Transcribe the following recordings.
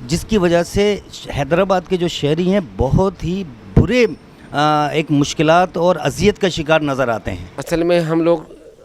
جس کی وجہ سے حیدرآباد کے جو شہری ہیں بہت ہی برے ایک مشکلات اور اذیت کا شکار نظر آتے ہیں. اصل میں ہم لوگ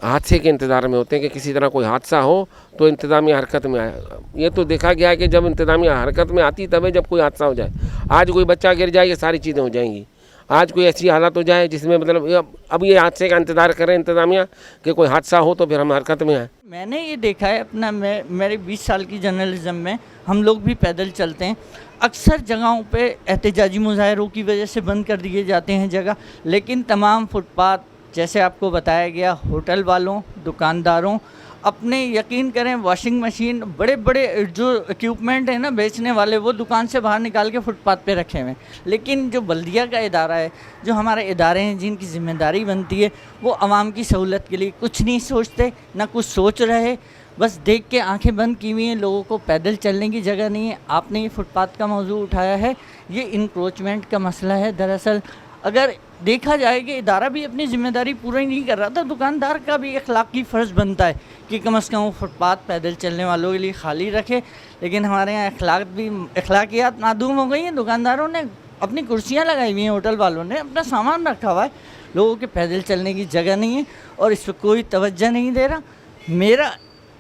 حادثے کے انتظار میں ہوتے ہیں کہ کسی طرح کوئی حادثہ ہو تو انتظامیہ حرکت میں آئے. یہ تو دیکھا گیا ہے کہ جب انتظامیہ حرکت میں آتی تب ہے جب کوئی حادثہ ہو جائے. آج کوئی بچہ گر جائے یہ ساری چیزیں ہو جائیں گی. آج کوئی ایسی حالت ہو جائے جس میں مطلب اب یہ حادثے کا انتظار کریں انتظامیہ کہ کوئی حادثہ ہو تو پھر ہم حرکت میں آئیں. میں نے یہ دیکھا ہے اپنا میرے 20 سال کی جرنلزم میں ہم لوگ بھی پیدل چلتے ہیں. اکثر جگہوں پہ احتجاجی مظاہروں کی وجہ سے بند کر دیے جاتے ہیں جگہ, لیکن تمام فٹ پاتھ جیسے آپ کو بتایا گیا ہوٹل والوں, دکانداروں, اپنے یقین کریں واشنگ مشین, بڑے بڑے جو ایکوپمنٹ ہیں نا بیچنے والے, وہ دکان سے باہر نکال کے فٹ پاتھ پہ رکھے ہوئے ہیں. لیکن جو بلدیہ کا ادارہ ہے, جو ہمارے ادارے ہیں جن کی ذمہ داری بنتی ہے, وہ عوام کی سہولت کے لیے کچھ نہیں سوچتے, نہ کچھ سوچ رہے, بس دیکھ کے آنکھیں بند کی ہوئی ہیں. لوگوں کو پیدل چلنے کی جگہ نہیں ہے. آپ نے یہ فٹ پاتھ کا موضوع اٹھایا ہے, یہ انکروچمنٹ کا مسئلہ ہے. دراصل اگر دیکھا جائے کہ ادارہ بھی اپنی ذمہ داری پوری نہیں کر رہا تھا, دکاندار کا بھی اخلاقی فرض بنتا ہے کہ کم از کم وہ فٹ پاتھ پیدل چلنے والوں کے لیے خالی رکھے. لیکن ہمارے یہاں اخلاقیات معدوم ہو گئی ہیں. دکانداروں نے اپنی کرسیاں لگائی ہوئی ہیں, ہوٹل والوں نے اپنا سامان رکھا ہوا ہے, لوگوں کے پیدل چلنے کی جگہ نہیں ہے اور اس پہ کوئی توجہ نہیں دے رہا. میرا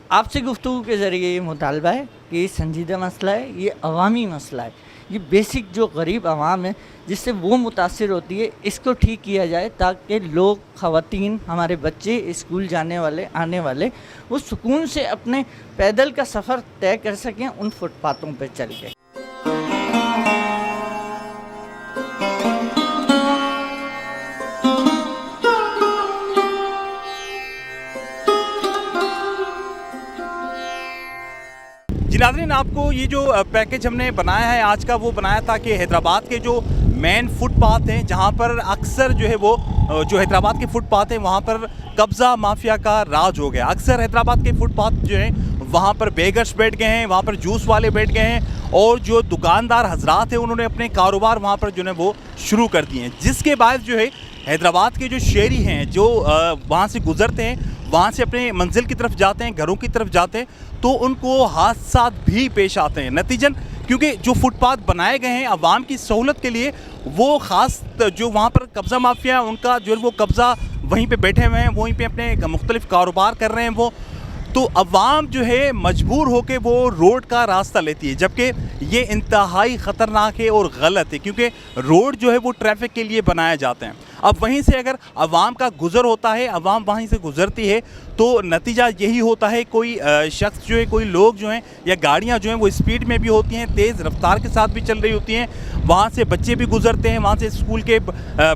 آپ سے گفتگو کے ذریعے یہ مطالبہ ہے کہ یہ سنجیدہ مسئلہ ہے, یہ عوامی مسئلہ ہے, یہ بیسک جو غریب عوام ہے جس سے وہ متاثر ہوتی ہے, اس کو ٹھیک کیا جائے تاکہ لوگ, خواتین, ہمارے بچے اسکول جانے والے, آنے والے, وہ سکون سے اپنے پیدل کا سفر طے کر سکیں ان فٹ پاتھوں پہ چل کے. ناظرین, آپ کو یہ جو پیکج ہم نے بنایا ہے آج کا, وہ بنایا تھا کہ حیدرآباد کے جو مین فٹ پاتھ ہیں جہاں پر اکثر جو ہے وہ جو حیدرآباد کے فٹ پاتھ ہیں وہاں پر قبضہ مافیا کا راج ہو گیا. اکثر حیدرآباد کے فٹ پاتھ جو ہیں وہاں پر بیگرس بیٹھ گئے ہیں, وہاں پر جوس والے بیٹھ گئے ہیں, اور جو دکاندار حضرات ہیں انہوں نے اپنے کاروبار وہاں پر جو ہے وہ شروع کر دیے ہیں, جس کے باعث جو ہے حیدرآباد کے جو شہری ہیں جو وہاں سے گزرتے ہیں, وہاں سے اپنے منزل کی طرف جاتے ہیں, گھروں کی طرف جاتے ہیں, تو ان کو حادثات بھی پیش آتے ہیں. نتیجن کیونکہ جو فٹ پاتھ بنائے گئے ہیں عوام کی سہولت کے لیے, وہ خاص جو وہاں پر قبضہ مافیا ان کا جو ہے وہ قبضہ وہیں پہ بیٹھے ہوئے ہیں, وہیں پہ اپنے مختلف کاروبار کر رہے ہیں وہ, تو عوام جو ہے مجبور ہو کے وہ روڈ کا راستہ لیتی ہے, جبکہ یہ انتہائی خطرناک ہے اور غلط ہے, کیونکہ روڈ جو ہے وہ ٹریفک کے لیے بنایا جاتے ہیں. اب وہیں سے اگر عوام کا گزر ہوتا ہے, عوام وہیں سے گزرتی ہے, تو نتیجہ یہی ہوتا ہے کوئی شخص جو ہے, کوئی لوگ جو ہیں یا گاڑیاں جو ہیں وہ اسپیڈ میں بھی ہوتی ہیں, تیز رفتار کے ساتھ بھی چل رہی ہوتی ہیں, وہاں سے بچے بھی گزرتے ہیں, وہاں سے اسکول کے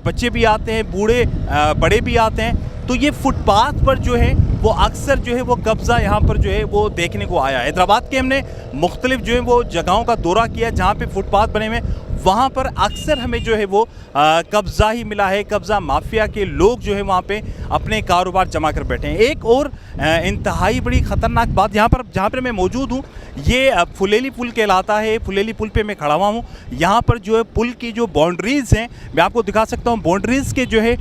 بچے بھی آتے ہیں, بوڑھے بڑے بھی آتے ہیں, تو یہ فٹ پاتھ پر جو ہے وہ اکثر جو ہے وہ قبضہ یہاں پر جو ہے وہ دیکھنے کو آیا. حیدرآباد کے ہم نے مختلف جو ہے وہ جگہوں کا دورہ کیا جہاں پہ فٹ پاتھ بنے ہوئے, وہاں پر اکثر ہمیں جو ہے وہ قبضہ ہی ملا ہے, قبضہ مافیا کے لوگ جو ہے وہاں پہ اپنے کاروبار جمع کر بیٹھے ہیں. ایک اور انتہائی بڑی خطرناک بات یہاں پر میں موجود ہوں, یہ پھلیلی پل کہلاتا ہے. پھلیلی پل پہ میں کھڑا ہوا ہوں. یہاں پر جو ہے پل کی جو باؤنڈریز ہیں میں آپ کو دکھا سکتا ہوں. باؤنڈریز کے جو ہے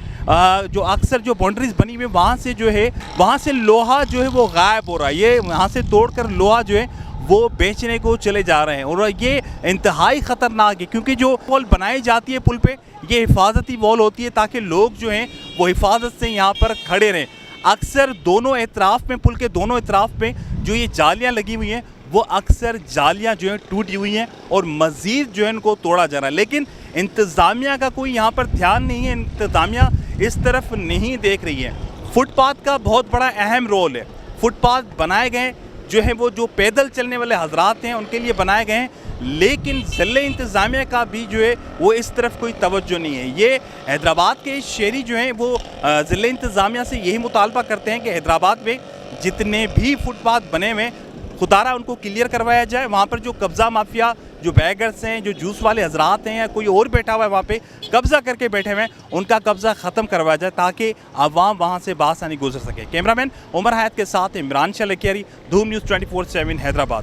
جو اکثر جو باؤنڈریز بنی ہوئی وہاں سے جو ہے وہاں سے لوہا جو ہے وہ غائب ہو رہا ہے. یہ وہاں سے توڑ کر لوہا جو ہے وہ بیچنے کو چلے جا رہے ہیں, اور یہ انتہائی خطرناک ہے, کیونکہ جو وال بنائی جاتی ہے پل پہ یہ حفاظتی وال ہوتی ہے تاکہ لوگ جو ہیں وہ حفاظت سے یہاں پر کھڑے رہیں. اکثر دونوں اطراف میں, پل کے دونوں اطراف میں جو یہ جالیاں لگی ہوئی ہیں وہ اکثر جالیاں جو ہیں ٹوٹی ہوئی ہیں اور مزید جو ہے ان کو توڑا جا رہا ہے. لیکن انتظامیہ کا کوئی یہاں پر دھیان نہیں ہے, انتظامیہ اس طرف نہیں دیکھ رہی ہے. فٹ پاتھ کا بہت بڑا اہم رول ہے. فٹ پاتھ بنائے گئے جو ہیں وہ جو پیدل چلنے والے حضرات ہیں ان کے لیے بنائے گئے ہیں, لیکن ضلع انتظامیہ کا بھی جو ہے وہ اس طرف کوئی توجہ نہیں ہے. یہ حیدرآباد کے شہری جو ہیں وہ ضلع انتظامیہ سے یہی مطالبہ کرتے ہیں کہ حیدرآباد میں جتنے بھی فٹ پاتھ بنے ہوئے خدارہ ان کو کلیئر کروایا جائے. وہاں پر جو قبضہ مافیا, جو بیگرس ہیں, جو جوس والے حضرات ہیں یا کوئی اور بیٹھا ہوا ہے وہاں پہ قبضہ کر کے بیٹھے ہوئے ہیں, ان کا قبضہ ختم کروایا جائے تاکہ عوام وہاں سے بآسانی گزر سکے. کیمرہ مین عمر حیات کے ساتھ عمران شاہ لکھیاری, دھوم نیوز 24/7 حیدرآباد.